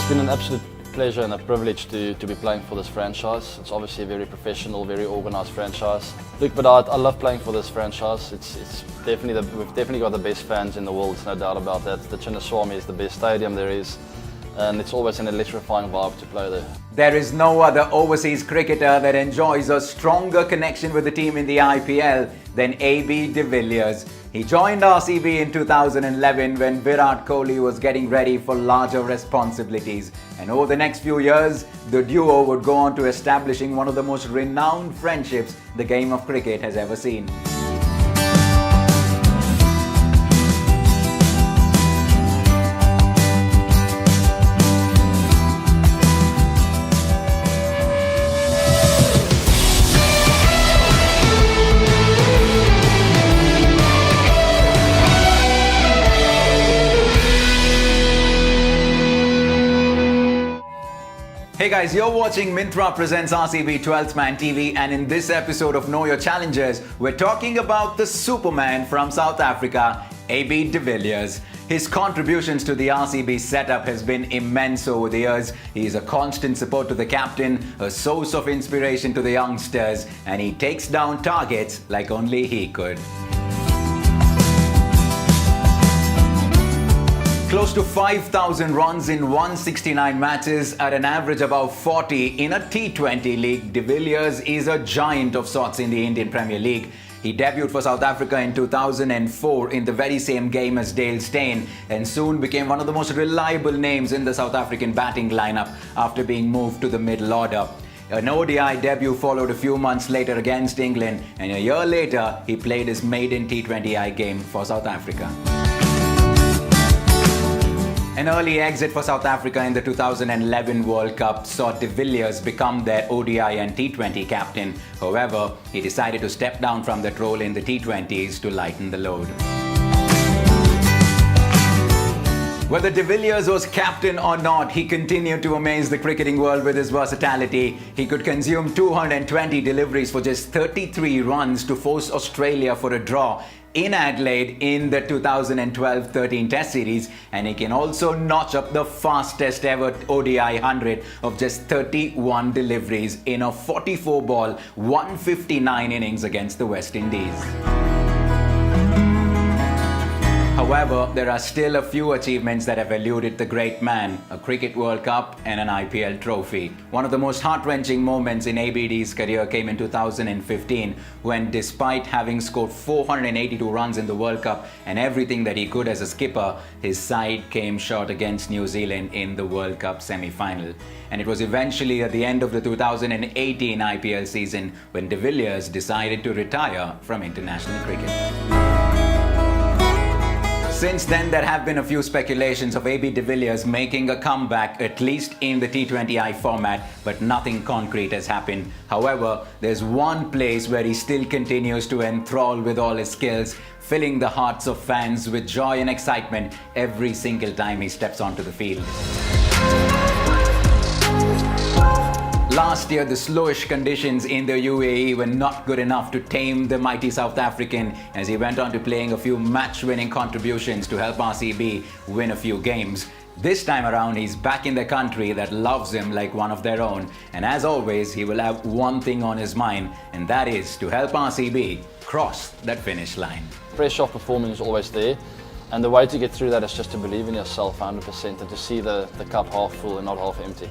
It's been an absolute pleasure and a privilege to be playing for this franchise. It's obviously a very professional, very organised franchise. Look, but I love playing for this franchise. It's definitely we've definitely got the best fans in the world, there's no doubt about that. The Chinnaswamy is the best stadium there is, and it's always an electrifying vibe to play there. There is no other overseas cricketer that enjoys a stronger connection with the team in the IPL than AB de Villiers. He joined RCB in 2011 when Virat Kohli was getting ready for larger responsibilities. And over the next few years, the duo would go on to establishing one of the most renowned friendships the game of cricket has ever seen. Hey guys, you're watching Mintra Presents RCB 12th Man TV, and in this episode of Know Your Challengers, we're talking about the Superman from South Africa, AB de Villiers. His contributions to the RCB setup has been immense over the years. He is a constant support to the captain, a source of inspiration to the youngsters, and he takes down targets like only he could. Close to 5,000 runs in 169 matches at an average about 40 in a T20 league, de Villiers is a giant of sorts in the Indian Premier League. He debuted for South Africa in 2004 in the very same game as Dale Steyn and soon became one of the most reliable names in the South African batting lineup after being moved to the middle order. An ODI debut followed a few months later against England, and a year later he played his maiden T20I game for South Africa. An early exit for South Africa in the 2011 World Cup saw de Villiers become their ODI and T20 captain. However, he decided to step down from that role in the T20s to lighten the load. Whether de Villiers was captain or not, he continued to amaze the cricketing world with his versatility. He could consume 220 deliveries for just 33 runs to force Australia for a draw in Adelaide in the 2012-13 Test Series, and he can also notch up the fastest ever ODI 100 of just 31 deliveries in a 44-ball, 159 innings against the West Indies. However, there are still a few achievements that have eluded the great man: a Cricket World Cup and an IPL trophy. One of the most heart-wrenching moments in ABD's career came in 2015 when, despite having scored 482 runs in the World Cup and everything that he could as a skipper, his side came short against New Zealand in the World Cup semi-final. And it was eventually at the end of the 2018 IPL season when de Villiers decided to retire from international cricket. Since then, there have been a few speculations of AB de Villiers making a comeback, at least in the T20I format, but nothing concrete has happened. However, there's one place where he still continues to enthrall with all his skills, filling the hearts of fans with joy and excitement every single time he steps onto the field. Last year, the slowish conditions in the UAE were not good enough to tame the mighty South African as he went on to playing a few match-winning contributions to help RCB win a few games. This time around, he's back in the country that loves him like one of their own. And as always, he will have one thing on his mind, and that is to help RCB cross that finish line. Pressure of performing is always there, and the way to get through that is just to believe in yourself 100% and to see the cup half full and not half empty.